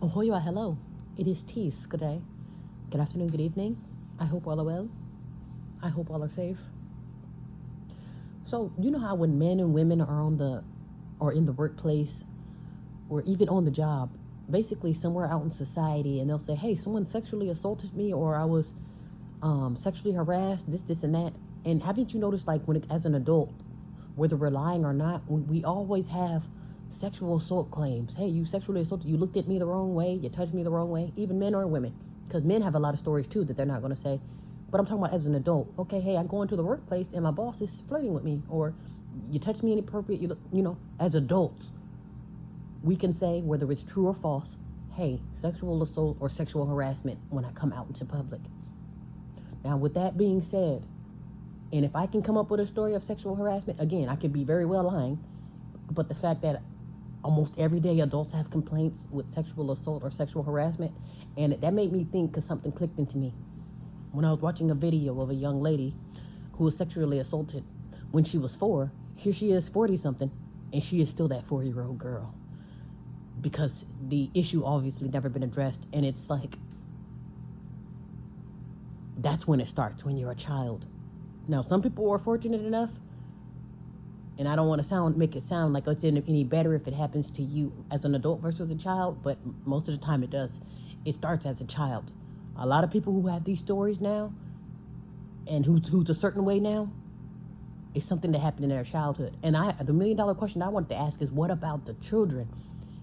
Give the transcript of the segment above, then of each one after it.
Ohoywa, hello. It is Tees. Good day. Good afternoon, good evening. I hope all are well. I hope all are safe. So, you know how when men and women are or in the workplace or even on the job, basically somewhere out in society, and they'll say, hey, someone sexually assaulted me or I was sexually harassed, this, and that. And haven't you noticed, like, as an adult, whether we're lying or not, we always have sexual assault claims. Hey, you sexually assaulted, you looked at me the wrong way, you touched me the wrong way, even men or women. Because men have a lot of stories too that they're not going to say. But I'm talking about as an adult. Okay, hey, I go into the workplace and my boss is flirting with me, or you touch me inappropriate. As adults, we can say whether it's true or false. Hey, sexual assault or sexual harassment when I come out into public. Now, with that being said, and if I can come up with a story of sexual harassment, again, I could be very well lying. But the fact that almost every day adults have complaints with sexual assault or sexual harassment, and that made me think because something clicked into me. When I was watching a video of a young lady who was sexually assaulted when she was 4, here she is 40 something, and she is still that 4-year-old girl. Because the issue obviously never been addressed, and it's like, that's when it starts, when you're a child. Now, some people are fortunate enough, and I don't want to make it sound like it's any better if it happens to you as an adult versus a child, but most of the time it does. It starts as a child. A lot of people who have these stories now, and who's a certain way now, is something that happened in their childhood. And the $1,000,000 question I wanted to ask is, what about the children?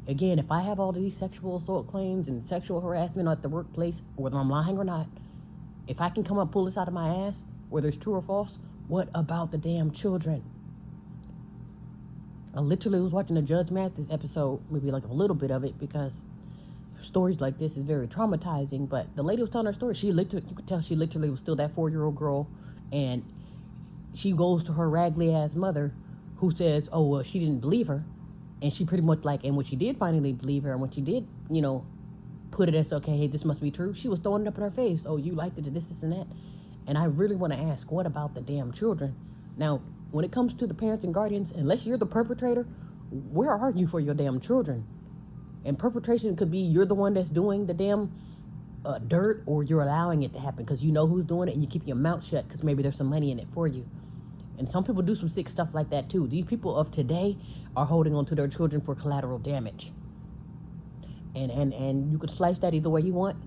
Again, if I have all these sexual assault claims and sexual harassment at the workplace, whether I'm lying or not, if I can come up pull this out of my ass, whether it's true or false, what about the damn children? I literally was watching a Judge Mathis episode, maybe like a little bit of it, because stories like this is very traumatizing. But the lady was telling her story. You could tell she literally was still that 4-year-old girl, and she goes to her raggedy ass mother, who says, "Oh well, she didn't believe her," and she pretty much and when she did finally believe her, and when she did, put it as okay, hey, this must be true, she was throwing it up in her face. Oh, you liked it, this, and that. And I really want to ask, what about the damn children? Now, when it comes to the parents and guardians, unless you're the perpetrator, where are you for your damn children? And perpetration could be you're the one that's doing the damn dirt, or you're allowing it to happen because you know who's doing it and you keep your mouth shut because maybe there's some money in it for you. And some people do some sick stuff like that too. These people of today are holding on to their children for collateral damage. And you could slice that either way you want.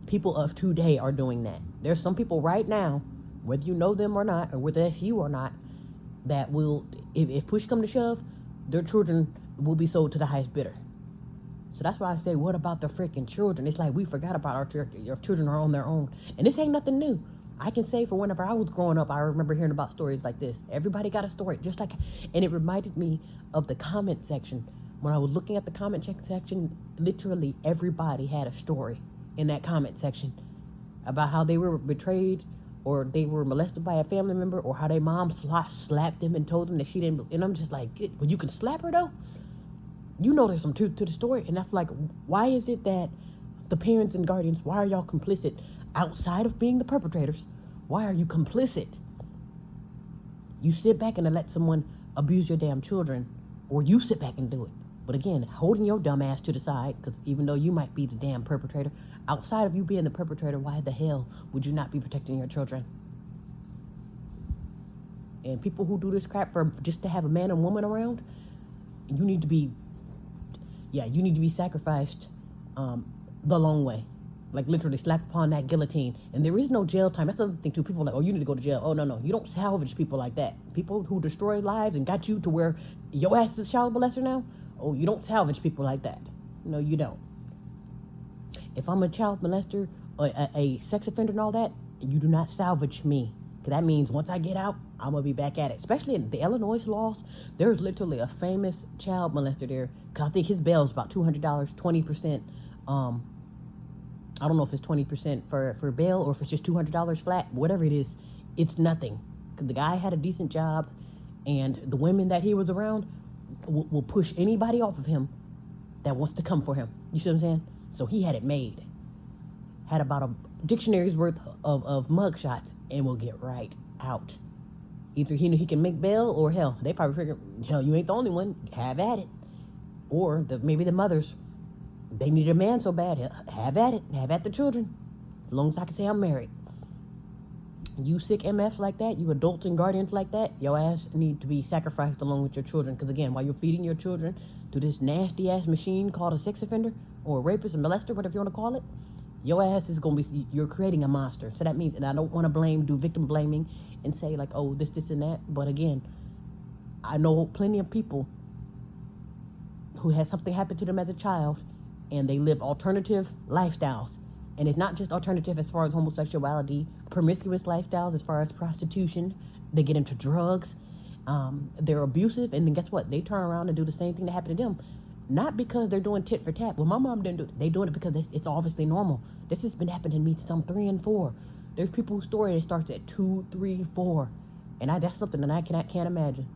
People of today are doing that. There's some people right now, whether you know them or not, or whether it's you or not, that will, if push come to shove, their children will be sold to the highest bidder. So that's why I say, what about the freaking children? It's like we forgot about our children are on their own. And this ain't nothing new. I can say for whenever I was growing up, I remember hearing about stories like this. Everybody got a story, and it reminded me of the comment section. When I was looking at the comment section, literally everybody had a story in that comment section about how they were betrayed or they were molested by a family member, or how their mom slapped them and told them that she didn't. And I'm just like, well, you can slap her though? You know there's some truth to the story. And that's like, why is it that the parents and guardians, why are y'all complicit outside of being the perpetrators? Why are you complicit? You sit back and let someone abuse your damn children, or you sit back and do it. But again, holding your dumb ass to the side, because even though you might be the damn perpetrator, outside of you being the perpetrator, why the hell would you not be protecting your children? And people who do this crap for just to have a man and woman around, you need to be sacrificed the long way. Like literally slapped upon that guillotine. And there is no jail time. That's the other thing too. People are like, oh, you need to go to jail. Oh, no. You don't salvage people like that. People who destroy lives and got you to where your ass is a child molester now, oh, you don't salvage people like that. No, you don't. If I'm a child molester, or a sex offender and all that, you do not salvage me. Because that means once I get out, I'm going to be back at it. Especially in the Illinois laws, there's literally a famous child molester there. Because I think his bail is about $200, 20%. I don't know if it's 20% for bail or if it's just $200 flat. Whatever it is, it's nothing. Because the guy had a decent job, and the women that he was around will push anybody off of him that wants to come for him. You see what I'm saying? So he had it made. Had about a dictionary's worth of mug shots and will get right out. Either he can make bail, or hell, they probably figure, hell, you ain't the only one. Have at it. Or maybe the mothers They need a man so bad. Have at it. Have at the children. As long as I can say I'm married. You sick MFs like that, you adults and guardians like that, your ass need to be sacrificed along with your children. Because again, while you're feeding your children to this nasty ass machine called a sex offender or a rapist, a molester, whatever you want to call it, your ass is going to be, you're creating a monster. So that means, and I don't want to do victim blaming and say like, oh, this, and that. But again, I know plenty of people who had something happen to them as a child and they live alternative lifestyles. And it's not just alternative as far as homosexuality, promiscuous lifestyles as far as prostitution. They get into drugs. They're abusive. And then guess what? They turn around and do the same thing that happened to them. Not because they're doing tit for tat. Well, my mom didn't do it. They're doing it because it's obviously normal. This has been happening to me since I'm 3 and 4. There's people whose story that starts at 2, 3, 4. And that's something that I can't imagine.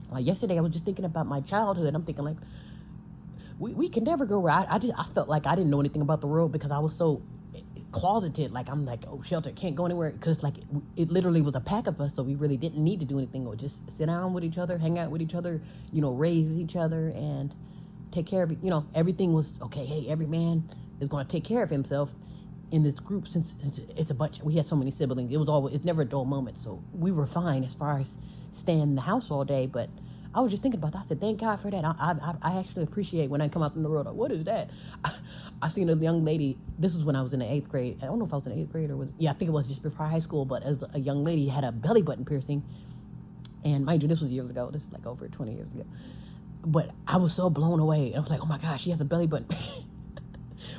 Like yesterday, I was just thinking about my childhood. I'm thinking like, we can never go where I felt like I didn't know anything about the world because I was so closeted. Like I'm like, oh, shelter, can't go anywhere, because like it literally was a pack of us, so we really didn't need to do anything or just sit down with each other, hang out with each other, raise each other and take care of it. Everything was okay. Hey, every man is going to take care of himself in this group. Since it's a bunch, we had so many siblings, it's never a dull moment, so we were fine as far as staying in the house all day. But I was just thinking about that. I said, thank God for that. I actually appreciate when I come out in the world. Like, what is that? I seen a young lady. This was when I was in the 8th grade. I don't know if I was in the 8th grade or I think it was just before high school. But as a young lady had a belly button piercing. And mind you, this was years ago. This is like over 20 years ago. But I was so blown away. I was like, oh my gosh, she has a belly button.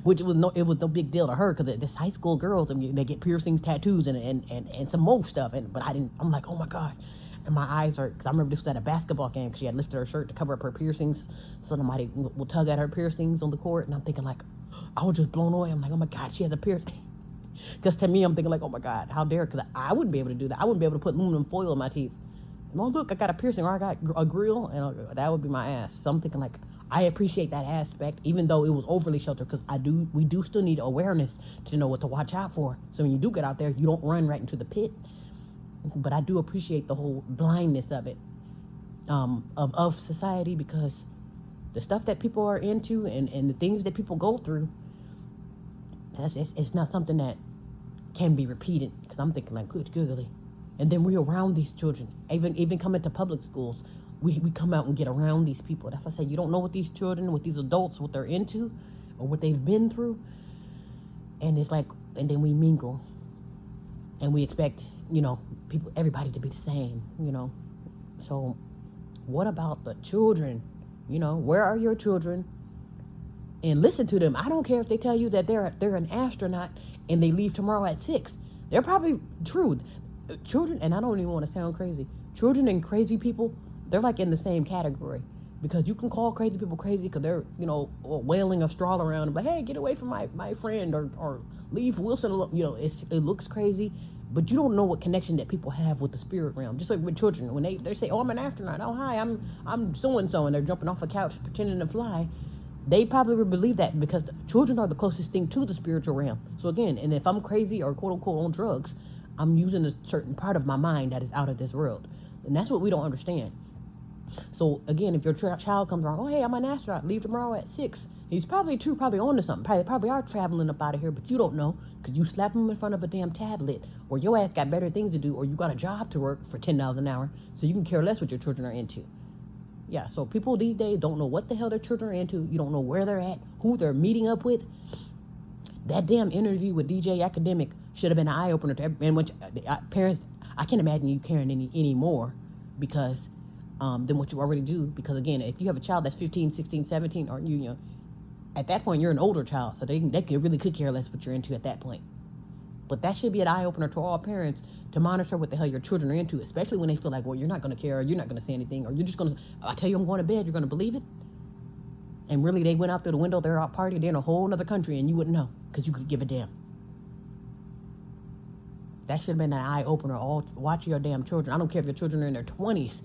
Which it was no big deal to her, because this high school girls, I mean, they get piercings, tattoos, and some more stuff. But I'm like, oh my God. And my eyes are, because I remember this was at a basketball game, because she had lifted her shirt to cover up her piercings, so somebody will tug at her piercings on the court. And I'm thinking like, I was just blown away. I'm like, oh my God, she has a piercing. Because to me, I'm thinking like, oh my God, how dare, because I wouldn't be able to do that. I wouldn't be able to put aluminum foil in my teeth. Oh, look, I got a piercing, or I got a grill, and that would be my ass. So I'm thinking like, I appreciate that aspect, even though it was overly sheltered, because we do still need awareness to know what to watch out for. So when you do get out there, you don't run right into the pit. But I do appreciate the whole blindness of it, of society, because the stuff that people are into and the things that people go through, it's not something that can be repeated. Because I'm thinking like, good googly. And then we're around these children, even coming to public schools. We come out and get around these people. That's why I say you don't know what these children, what these adults, what they're into or what they've been through. And it's like, and then we mingle and we expect, everybody to be the same, So what about the children? Where are your children? And listen to them. I don't care if they tell you that they're an astronaut and they leave tomorrow at 6. They're probably true. Children, and I don't even want to sound crazy, children and crazy people, they're like in the same category, because you can call crazy people crazy because they're, wailing a straw around, but hey, get away from my friend, or leave Wilson alone. It looks crazy, but you don't know what connection that people have with the spirit realm. Just like with children, when they say, oh, I'm an astronaut, oh hi, I'm so-and-so, and they're jumping off a couch pretending to fly. They probably would believe that because children are the closest thing to the spiritual realm. So again, and if I'm crazy or quote unquote on drugs, I'm using a certain part of my mind that is out of this world. And that's what we don't understand. So again, if your child comes around, oh hey, I'm an astronaut, leave tomorrow at 6. He's probably on to something. Probably are traveling up out of here, but you don't know, because you slap him in front of a damn tablet, or your ass got better things to do, or you got a job to work for $10 an hour, so you can care less what your children are into. Yeah, so people these days don't know what the hell their children are into. You don't know where they're at, who they're meeting up with. That damn interview with DJ Academic should have been an eye-opener to everyone. And which parents, I can't imagine you caring any more because than what you already do. Because again, if you have a child that's 15, 16, 17, or you at that point you're an older child, so they could care less what you're into at that point. But that should be an eye-opener to all parents, to monitor what the hell your children are into, especially when they feel like, well, you're not going to care, or you're not going to say anything, or you're just going to, I tell you I'm going to bed, you're going to believe it? And really, they went out through the window, they're out partying, they're in a whole other country, and you wouldn't know, because you could give a damn. That should have been an eye-opener. Watch your damn children. I don't care if your children are in their 20s.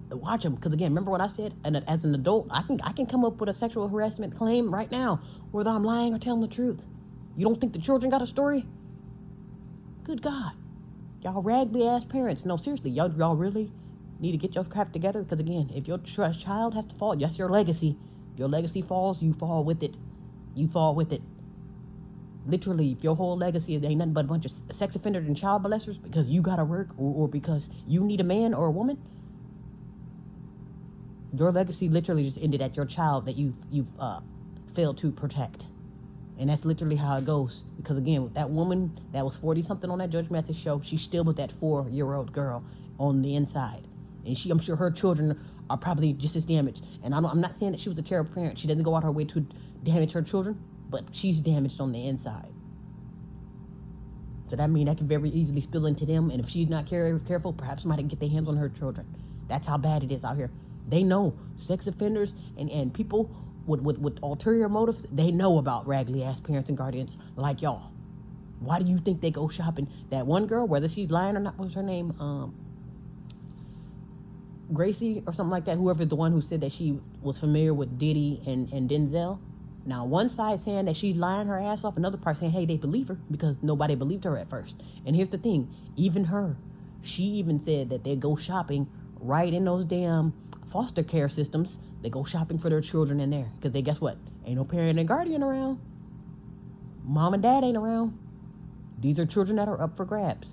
Watch them, because again, remember what I said? And as an adult, I can come up with a sexual harassment claim right now, whether I'm lying or telling the truth. You don't think the children got a story? Good God. Y'all raggedy ass parents. No, seriously, y'all really need to get your crap together, because again, if your child has to fall, that's your legacy. Your legacy falls, you fall with it. You fall with it. Literally, if your whole legacy ain't nothing but a bunch of sex offenders and child molesters because you gotta work or because you need a man or a woman, your legacy literally just ended at your child that you've failed to protect. And that's literally how it goes. Because again, that woman that was 40 something on that Judge Mathis show, she's still with that 4-year-old girl on the inside. And I'm sure her children are probably just as damaged. And I'm not saying that she was a terrible parent. She doesn't go out her way to damage her children, but she's damaged on the inside. So that means that can very easily spill into them. And if she's not careful, perhaps somebody can get their hands on her children. That's how bad it is out here. They know sex offenders and people with ulterior motives, they know about raggedy ass parents and guardians like y'all. Why do you think they go shopping? That one girl, whether she's lying or not, what's her name? Gracie or something like that, whoever the one who said that she was familiar with Diddy and Denzel. Now, one side saying that she's lying her ass off, another part saying, hey, they believe her because nobody believed her at first. And here's the thing, even her, she even said that they go shopping right in those damn foster care systems. They go shopping for their children in there because they, guess what? Ain't no parent and guardian around. Mom and dad ain't around. These are children that are up for grabs.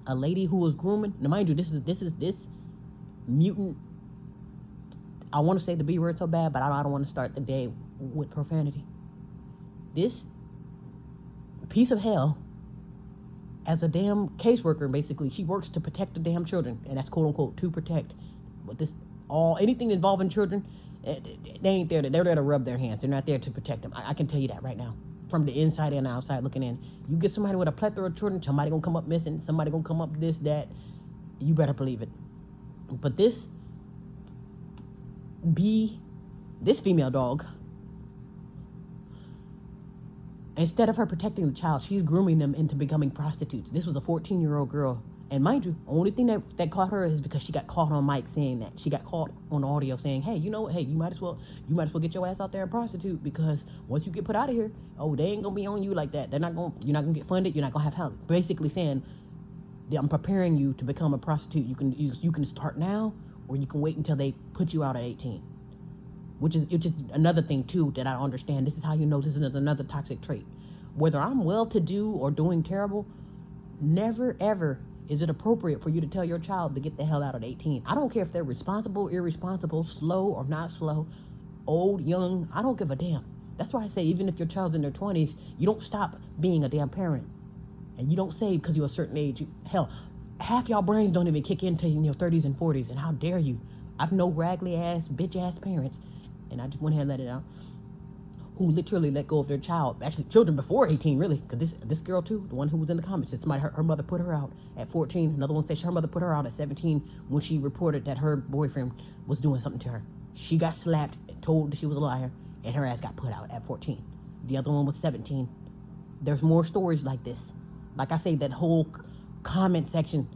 A lady who was grooming, now mind you, this mutant, I want to say the B word so bad, but I don't want to start the day with profanity. This piece of hell, as a damn caseworker, basically, she works to protect the damn children, and that's quote unquote to protect. But anything involving children, they ain't there. They're there to rub their hands. They're not there to protect them. I can tell you that right now, from the inside and outside looking in. You get somebody with a plethora of children, somebody gonna come up missing, somebody gonna come up this, that. You better believe it. But this female dog, instead of her protecting the child, she's grooming them into becoming prostitutes. This was a 14-year-old girl. And mind you, the only thing that caught her is because she got caught on mic saying that. She got caught on audio saying, hey, you know what? Hey, you might as well get your ass out there and prostitute, because once you get put out of here, they ain't gonna be on you like that. You're not gonna get funded, you're not gonna have housing. Basically saying, I'm preparing you to become a prostitute. You can start now, or you can wait until they put you out at 18. Which is another thing too that I don't understand. This is how you know this is another toxic trait. Whether I'm well-to-do or doing terrible, never ever is it appropriate for you to tell your child to get the hell out at 18. I don't care if they're responsible, irresponsible, slow or not slow, old, young, I don't give a damn. That's why I say even if your child's in their 20s, you don't stop being a damn parent. And you don't say because you're a certain age, hell, half y'all brains don't even kick in until you're in your 30s and 40s, and how dare you? I've known raggedy ass, bitch ass parents, and I just went ahead and let it out, who literally let go of their child, actually children before 18 really, because this girl too, the one who was in the comments, it's her mother put her out at 14. Another one said her mother put her out at 17 when she reported that her boyfriend was doing something to her. She got slapped and told that she was a liar, and her ass got put out at 14. The other one was 17. There's more stories like this. Like I say, that whole comment section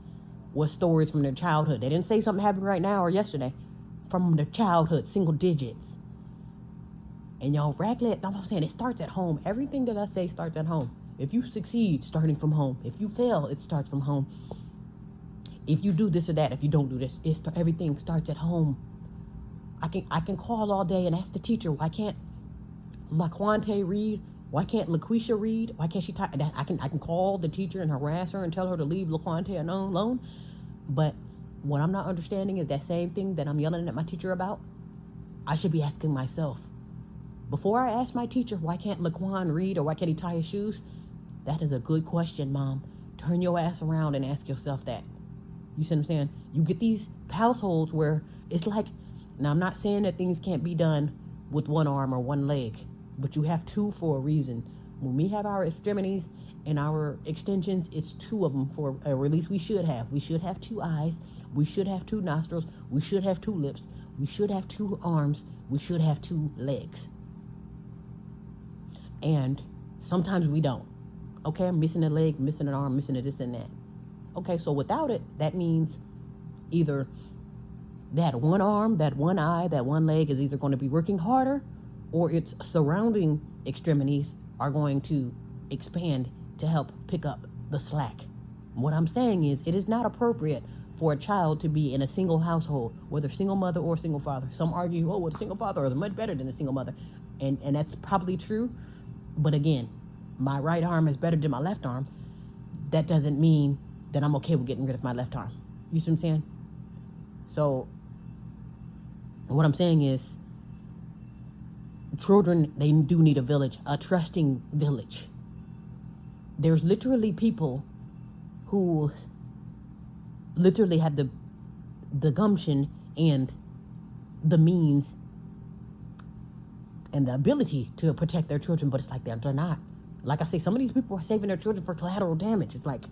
was stories from their childhood. They didn't say something happened right now or yesterday. From their childhood, single digits. And y'all raglet, I'm saying it starts at home. Everything that I say starts at home. If you succeed, starting from home. If you fail, it starts from home. If you do this or that, if you don't do this, everything starts at home. I can call all day and ask the teacher, why can't LaQuante read? Why can't LaQuisha read? Why can't she type? I can call the teacher and harass her and tell her to leave LaQuante alone. But what I'm not understanding is that same thing that I'm yelling at my teacher about, I should be asking myself. Before I ask my teacher, why can't Laquan read or why can't he tie his shoes? That is a good question, Mom. Turn your ass around and ask yourself that. You see what I'm saying? You get these households where it's like, now I'm not saying that things can't be done with one arm or one leg, but you have two for a reason. When we have our extremities and our extensions, it's two of them or at least we should have. We should have two eyes. We should have two nostrils. We should have two lips. We should have two arms. We should have two legs. And sometimes we don't. Okay, I'm missing a leg, missing an arm, missing a this and that. Okay, so without it, that means either that one arm, that one eye, that one leg is either going to be working harder, or its surrounding extremities are going to expand to help pick up the slack. What I'm saying is, it is not appropriate for a child to be in a single household, whether single mother or single father. Some argue, oh, well, a single father is much better than a single mother. And that's probably true. But again, my right arm is better than my left arm. That doesn't mean that I'm okay with getting rid of my left arm. You see what I'm saying? So what I'm saying is, children, they do need a village, a trusting village. There's literally people who literally have the gumption and the means and the ability to protect their children, but it's like they're not. Like I say, some of these people are saving their children for collateral damage. It's like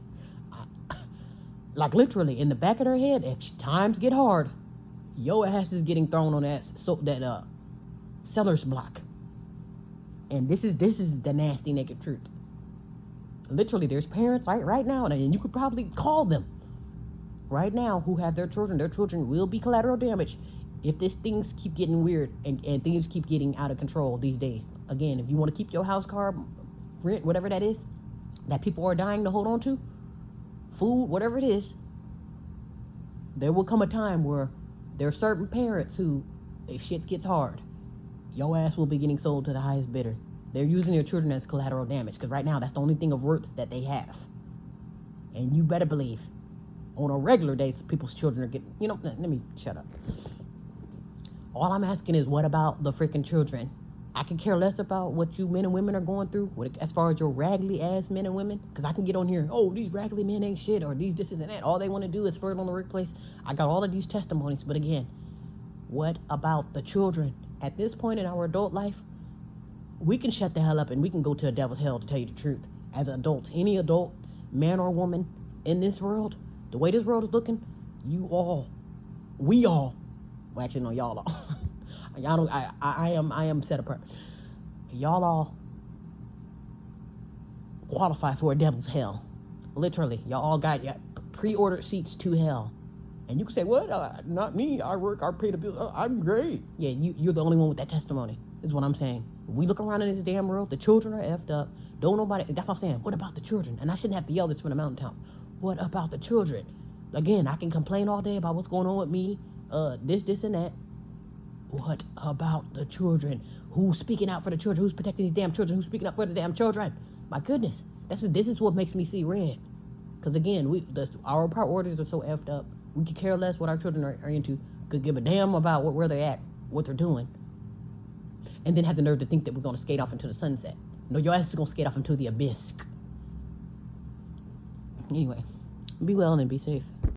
literally in the back of their head, if times get hard, your ass is getting thrown on that seller's block. And this is the nasty naked truth. Literally, there's parents right now, and you could probably call them right now, who have their children will be collateral damage if things keep getting weird and things keep getting out of control these days. Again, if you want to keep your house, car, rent, whatever that is, that people are dying to hold on to, food, whatever it is, there will come a time where there are certain parents who, if shit gets hard, your ass will be getting sold to the highest bidder. They're using their children as collateral damage, because right now that's the only thing of worth that they have. And you better believe, on a regular day, people's children are getting, let me shut up. All I'm asking is, what about the freaking children? I can care less about what you men and women are going through as far as your raggedy ass men and women, because I can get on here, oh, these raggedy men ain't shit, or these this and that. All they want to do is flirt on the workplace. I got all of these testimonies, but again, what about the children? At this point in our adult life, we can shut the hell up and we can go to a devil's hell, to tell you the truth. As adults, any adult, man or woman in this world, the way this world is looking, we all, well, actually, no, y'all all. Y'all don't, I am set apart. Y'all all qualify for a devil's hell. Literally, y'all all got pre-ordered seats to hell. And you can say, what? Not me. I pay the bills. I'm great. Yeah, you're the only one with that testimony, is what I'm saying. If we look around in this damn world, the children are effed up. Don't nobody, that's what I'm saying. What about the children? And I shouldn't have to yell this from the mountaintop. What about the children? Again, I can complain all day about what's going on with me, this and that. What about the children? Who's speaking out for the children? Who's protecting these damn children? Who's speaking up for the damn children? My goodness. This is what makes me see red. Because again, our priorities are so effed up. We could care less what our children are into. Could give a damn about where they're at, what they're doing. And then have the nerve to think that we're going to skate off into the sunset. No, your ass is going to skate off into the abyss. Anyway, be well and be safe.